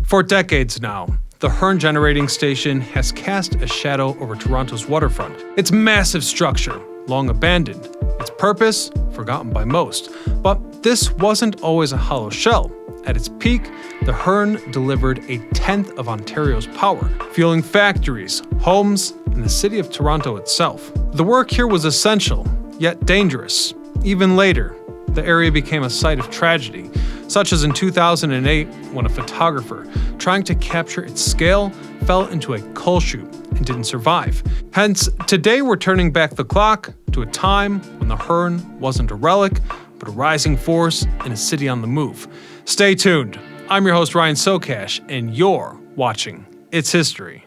For decades now, the Hearn Generating Station has cast a shadow over Toronto's waterfront. Its massive structure, long abandoned, its purpose forgotten by most. But this wasn't always a hollow shell. At its peak, the Hearn delivered a tenth of Ontario's power, fueling factories, homes, and the city of Toronto itself. The work here was essential, yet dangerous. Even later, the area became a site of tragedy, such as in 2008 when a photographer, trying to capture its scale, fell into a coal chute and didn't survive. Hence, today we're turning back the clock to a time when the Hearn wasn't a relic, but a rising force in a city on the move. Stay tuned. I'm your host Ryan Socash, and you're watching It's History.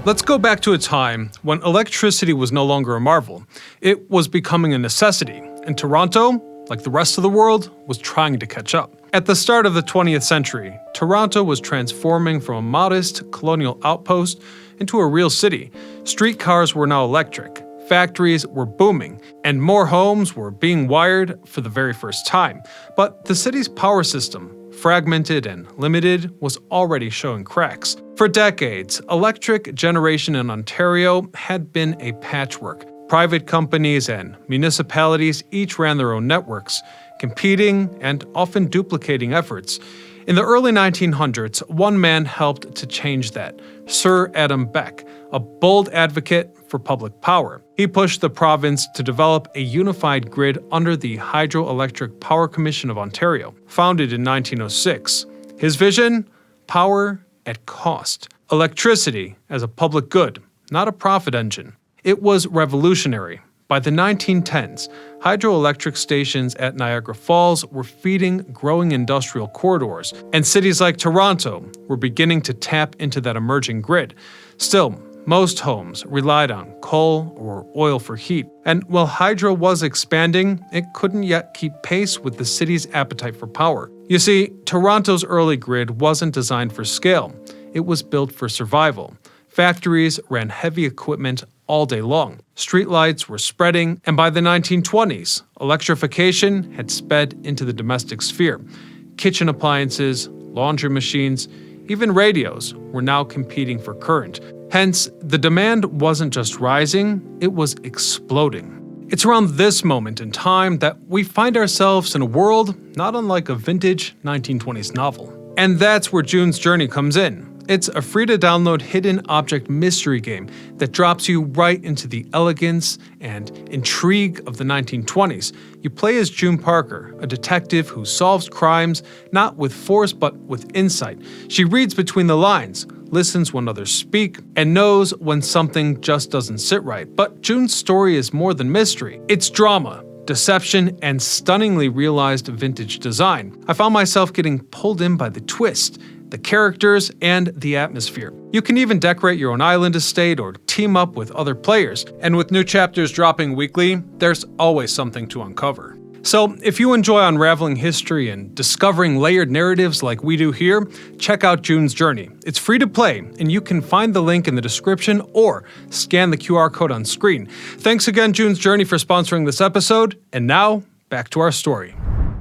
Let's go back to a time when electricity was no longer a marvel. It was becoming a necessity, and Toronto, like the rest of the world, was trying to catch up. At the start of the 20th century, Toronto was transforming from a modest colonial outpost into a real city. Streetcars were now electric, factories were booming, and more homes were being wired for the very first time. But the city's power system, fragmented and limited, was already showing cracks. For decades, electric generation in Ontario had been a patchwork. Private companies and municipalities each ran their own networks, competing and often duplicating efforts. In the early 1900s, one man helped to change that, Sir Adam Beck, a bold advocate for public power. He pushed the province to develop a unified grid under the Hydroelectric Power Commission of Ontario, founded in 1906. His vision? Power at cost. Electricity as a public good, not a profit engine. It was revolutionary. By the 1910s, hydroelectric stations at Niagara Falls were feeding growing industrial corridors, and cities like Toronto were beginning to tap into that emerging grid. Still, most homes relied on coal or oil for heat, and while hydro was expanding, it couldn't yet keep pace with the city's appetite for power. You see, Toronto's early grid wasn't designed for scale. It was built for survival. Factories ran heavy equipment all day long. Streetlights were spreading, and by the 1920s, electrification had sped into the domestic sphere. Kitchen appliances, laundry machines, even radios were now competing for current. Hence, the demand wasn't just rising, it was exploding. It's around this moment in time that we find ourselves in a world not unlike a vintage 1920s novel. And that's where June's Journey comes in. It's a free-to-download hidden object mystery game that drops you right into the elegance and intrigue of the 1920s. You play as June Parker, a detective who solves crimes not with force but with insight. She reads between the lines, listens when others speak, and knows when something just doesn't sit right. But June's story is more than mystery. It's drama, deception, and stunningly realized vintage design. I found myself getting pulled in by the twist, the characters, and the atmosphere. You can even decorate your own island estate or team up with other players, and with new chapters dropping weekly, there's always something to uncover. So if you enjoy unraveling history and discovering layered narratives like we do here, check out June's Journey. It's free to play, and you can find the link in the description or scan the QR code on screen. Thanks again, June's Journey, for sponsoring this episode, and now, back to our story.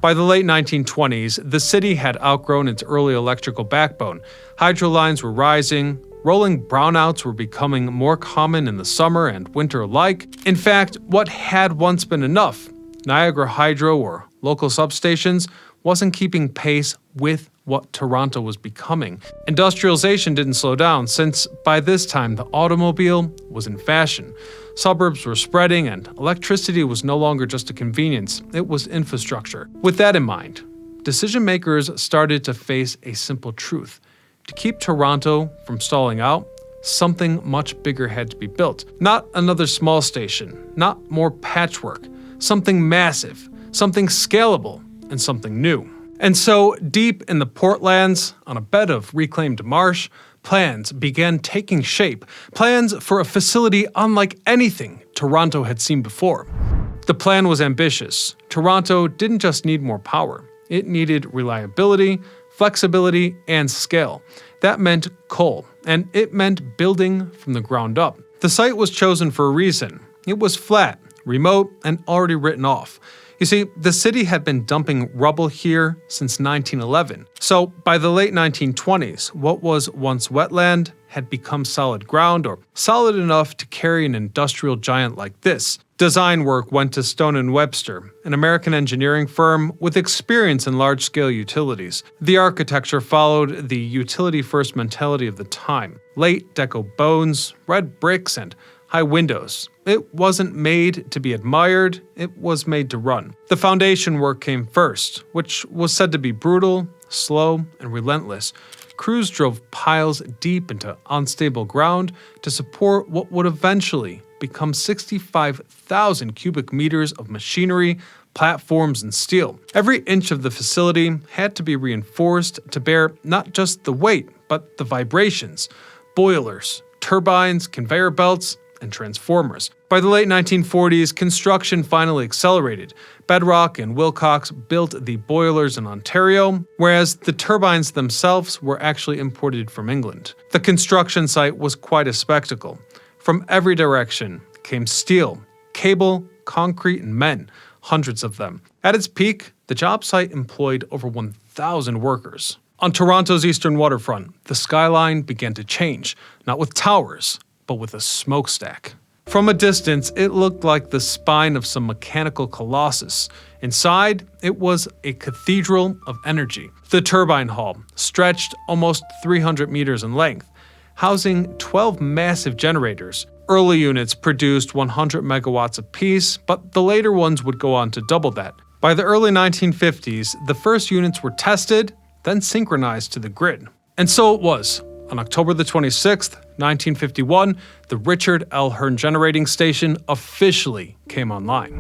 By the late 1920s, the city had outgrown its early electrical backbone. Hydro lines were rising, rolling brownouts were becoming more common in the summer and winter alike. In fact, what had once been enough, Niagara Hydro or local substations, wasn't keeping pace with what Toronto was becoming. Industrialization didn't slow down, since by this time the automobile was in fashion. Suburbs were spreading, and electricity was no longer just a convenience, it was infrastructure. With that in mind, decision makers started to face a simple truth. To keep Toronto from stalling out, something much bigger had to be built. Not another small station, not more patchwork, something massive, something scalable, and something new. And so, deep in the Portlands, on a bed of reclaimed marsh, plans began taking shape, plans for a facility unlike anything Toronto had seen before. The plan was ambitious. Toronto didn't just need more power. It needed reliability, flexibility, and scale. That meant coal, and it meant building from the ground up. The site was chosen for a reason. It was flat, remote, and already written off. You see, the city had been dumping rubble here since 1911. So by the late 1920s, what was once wetland had become solid ground, or solid enough to carry an industrial giant like this. Design work went to Stone & Webster, an American engineering firm with experience in large-scale utilities. The architecture followed the utility-first mentality of the time. Late Deco bones, red bricks, and high windows. It wasn't made to be admired, it was made to run. The foundation work came first, which was said to be brutal, slow, and relentless. Crews drove piles deep into unstable ground to support what would eventually become 65,000 cubic meters of machinery, platforms, and steel. Every inch of the facility had to be reinforced to bear not just the weight, but the vibrations. Boilers, turbines, conveyor belts, and transformers. By the late 1940s, construction finally accelerated. Bedrock and Wilcox built the boilers in Ontario, whereas the turbines themselves were actually imported from England. The construction site was quite a spectacle. From every direction came steel, cable, concrete, and men, hundreds of them. At its peak, the job site employed over 1,000 workers. On Toronto's eastern waterfront, the skyline began to change, not with towers, but with a smokestack. From a distance, it looked like the spine of some mechanical colossus. Inside, it was a cathedral of energy. The turbine hall stretched almost 300 meters in length, housing 12 massive generators. Early units produced 100 megawatts apiece, but the later ones would go on to double that. By the early 1950s, the first units were tested, then synchronized to the grid. And so it was. On October the 26th, 1951, the Richard L. Hearn Generating Station officially came online.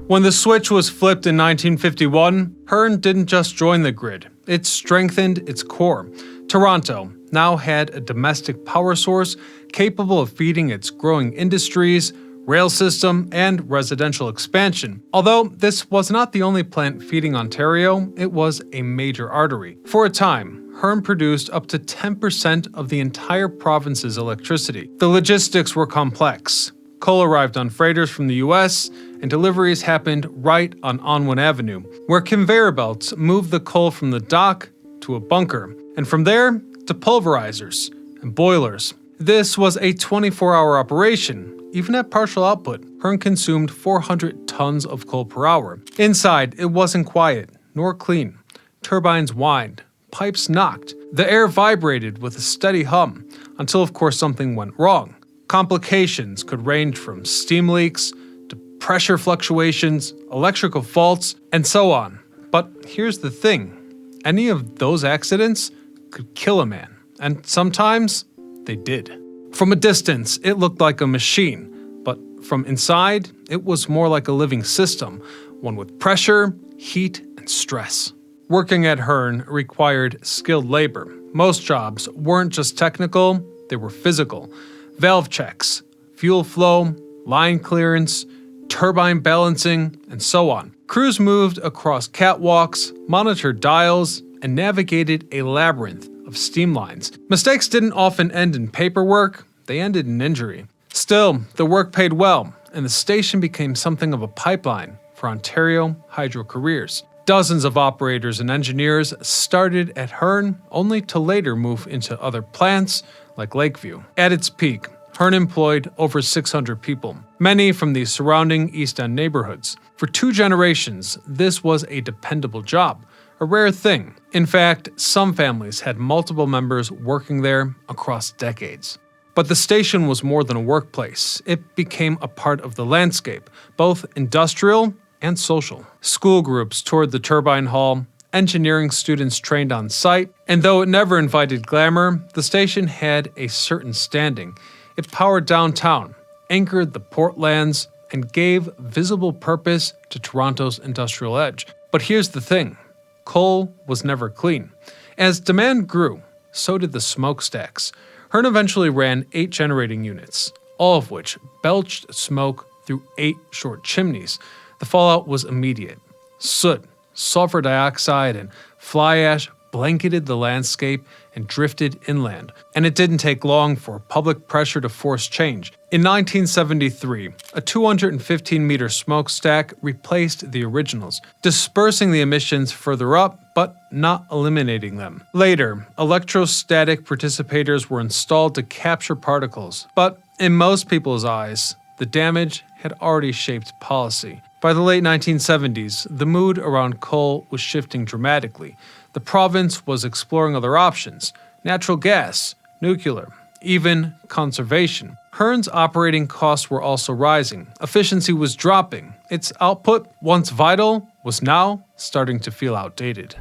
When the switch was flipped in 1951, Hearn didn't just join the grid, it strengthened its core. Toronto now had a domestic power source capable of feeding its growing industries, rail system, and residential expansion. Although this was not the only plant feeding Ontario, it was a major artery. For a time, Hearn produced up to 10% of the entire province's electricity. The logistics were complex. Coal arrived on freighters from the US, and deliveries happened right on Onwin Avenue, where conveyor belts moved the coal from the dock to a bunker, and from there to pulverizers and boilers. This was a 24-hour operation. Even at partial output, Hearn consumed 400 tons of coal per hour. Inside, it wasn't quiet, nor clean. Turbines whined. Pipes knocked. The air vibrated with a steady hum, until of course something went wrong. Complications could range from steam leaks to pressure fluctuations, electrical faults, and so on. But here's the thing. Any of those accidents could kill a man, and sometimes they did. From a distance, it looked like a machine, but from inside, it was more like a living system, one with pressure, heat, and stress. Working at Hearn required skilled labor. Most jobs weren't just technical, they were physical. Valve checks, fuel flow, line clearance, turbine balancing, and so on. Crews moved across catwalks, monitored dials, and navigated a labyrinth of steam lines. Mistakes didn't often end in paperwork, they ended in injury. Still, the work paid well, and the station became something of a pipeline for Ontario hydro careers. Dozens of operators and engineers started at Hearn, only to later move into other plants like Lakeview. At its peak, Hearn employed over 600 people, many from the surrounding East End neighborhoods. For 2 generations, this was a dependable job, a rare thing. In fact, some families had multiple members working there across decades. But the station was more than a workplace. It became a part of the landscape, both industrial and social. School groups toured the turbine hall, engineering students trained on site, and though it never invited glamour, the station had a certain standing. It powered downtown, anchored the portlands, and gave visible purpose to Toronto's industrial edge. But here's the thing, coal was never clean. As demand grew, so did the smokestacks. Hearn eventually ran 8 generating units, all of which belched smoke through 8 short chimneys. The fallout was immediate. Soot, sulfur dioxide, and fly ash blanketed the landscape and drifted inland, and it didn't take long for public pressure to force change. In 1973, a 215-meter smokestack replaced the originals, dispersing the emissions further up, but not eliminating them. Later, electrostatic participators were installed to capture particles, but in most people's eyes, the damage had already shaped policy. By the late 1970s, the mood around coal was shifting dramatically. The province was exploring other options: natural gas, nuclear, even conservation. Hearn's operating costs were also rising. Efficiency was dropping. Its output, once vital, was now starting to feel outdated.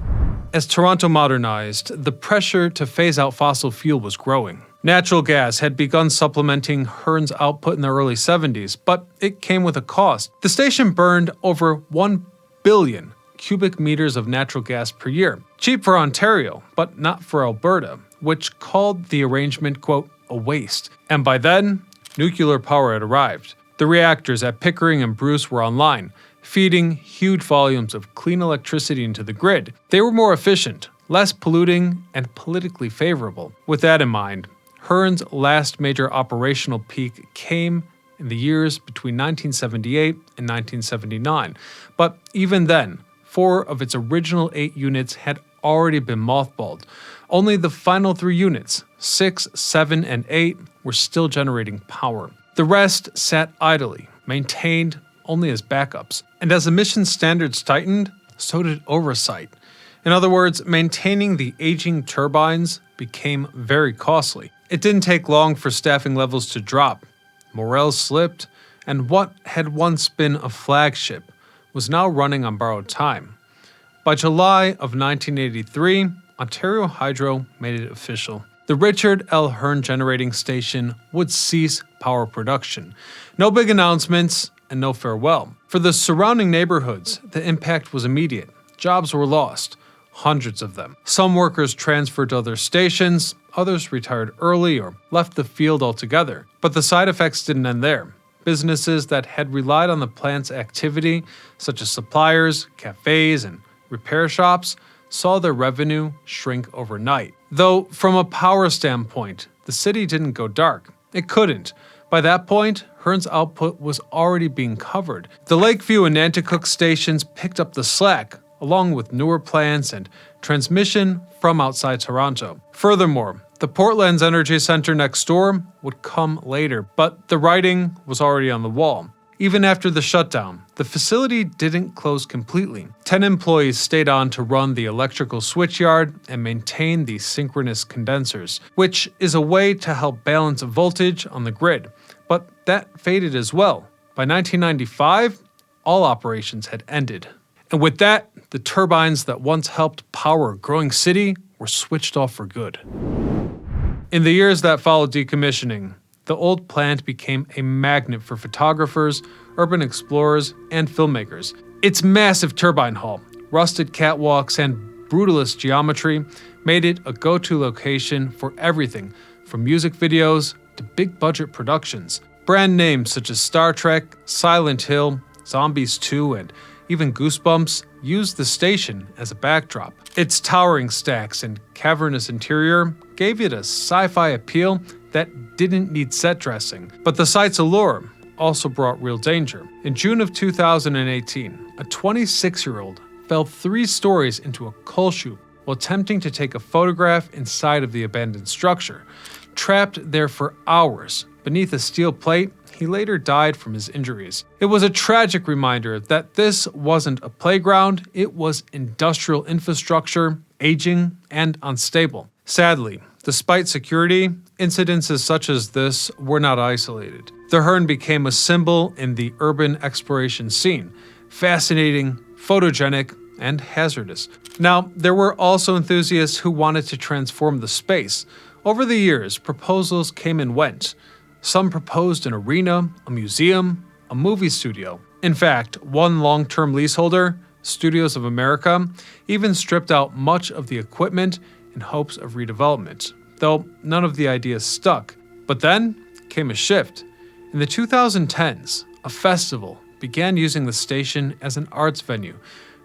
As Toronto modernized, the pressure to phase out fossil fuel was growing. Natural gas had begun supplementing Hearn's output in the early 70s, but it came with a cost. The station burned over 1 billion cubic meters of natural gas per year. Cheap for Ontario, but not for Alberta, which called the arrangement, quote, a waste. And by then, nuclear power had arrived. The reactors at Pickering and Bruce were online, feeding huge volumes of clean electricity into the grid. They were more efficient, less polluting, and politically favorable. With that in mind, Hearn's last major operational peak came in the years between 1978 and 1979. But even then, 4 of its original 8 units had already been mothballed. Only the final 3 units, 6, 7, and 8, were still generating power. The rest sat idly, maintained only as backups. And as emissions standards tightened, so did oversight. In other words, maintaining the aging turbines became very costly. It didn't take long for staffing levels to drop. Morale slipped, and what had once been a flagship was now running on borrowed time. By July of 1983, Ontario Hydro made it official. The Richard L. Hearn Generating Station would cease power production. No big announcements and no farewell. For the surrounding neighborhoods, the impact was immediate. Jobs were lost, hundreds of them. Some workers transferred to other stations, others retired early or left the field altogether. But the side effects didn't end there. Businesses that had relied on the plant's activity, such as suppliers, cafes, and repair shops, saw their revenue shrink overnight. Though, from a power standpoint, the city didn't go dark. It couldn't. By that point, Hearn's output was already being covered. The Lakeview and Nanticoke stations picked up the slack, along with newer plants and transmission from outside Toronto. Furthermore, the Portland's Energy Center next door would come later, but the writing was already on the wall. Even after the shutdown, the facility didn't close completely. 10 employees stayed on to run the electrical switchyard and maintain the synchronous condensers, which is a way to help balance voltage on the grid. But that faded as well. By 1995, all operations had ended. And with that, the turbines that once helped power a growing city were switched off for good. In the years that followed decommissioning, the old plant became a magnet for photographers, urban explorers, and filmmakers. Its massive turbine hull, rusted catwalks, and brutalist geometry made it a go-to location for everything from music videos to big-budget productions. Brand names such as Star Trek, Silent Hill, Zombies 2, and even Goosebumps used the station as a backdrop. Its towering stacks and cavernous interior gave it a sci-fi appeal that didn't need set dressing. But the site's allure also brought real danger. In June of 2018, a 26-year-old fell 3 stories into a coal chute while attempting to take a photograph inside of the abandoned structure. Trapped there for hours beneath a steel plate, he later died from his injuries. It was a tragic reminder that this wasn't a playground, it was industrial infrastructure, aging and unstable. Sadly, despite security, incidences such as this were not isolated. The Hearn became a symbol in the urban exploration scene, fascinating, photogenic, and hazardous. Now, there were also enthusiasts who wanted to transform the space. Over the years, proposals came and went. Some proposed an arena, a museum, a movie studio. In fact, one long-term leaseholder, Studios of America, even stripped out much of the equipment in hopes of redevelopment, though none of the ideas stuck. But then came a shift. In the 2010s, a festival began using the station as an arts venue.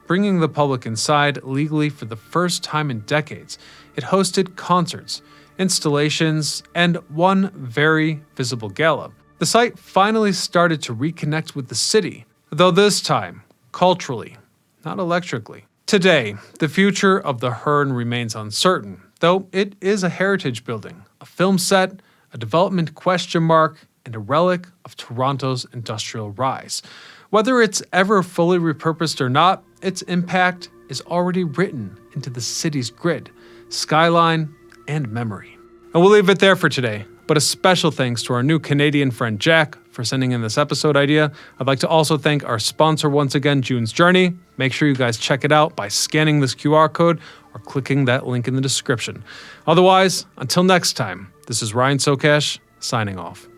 bringing the public inside legally for the first time in decades. It hosted concerts, installations, and one very visible gala. The site finally started to reconnect with the city, though this time, culturally, not electrically. Today, the future of the Hearn remains uncertain, though it is a heritage building, a film set, a development question mark, and a relic of Toronto's industrial rise. Whether it's ever fully repurposed or not, its impact is already written into the city's grid, skyline, and memory. And we'll leave it there for today, but a special thanks to our new Canadian friend Jack for sending in this episode idea. I'd like to also thank our sponsor once again, June's Journey. Make sure you guys check it out by scanning this QR code or clicking that link in the description. Otherwise, until next time, this is Ryan Sokesh signing off.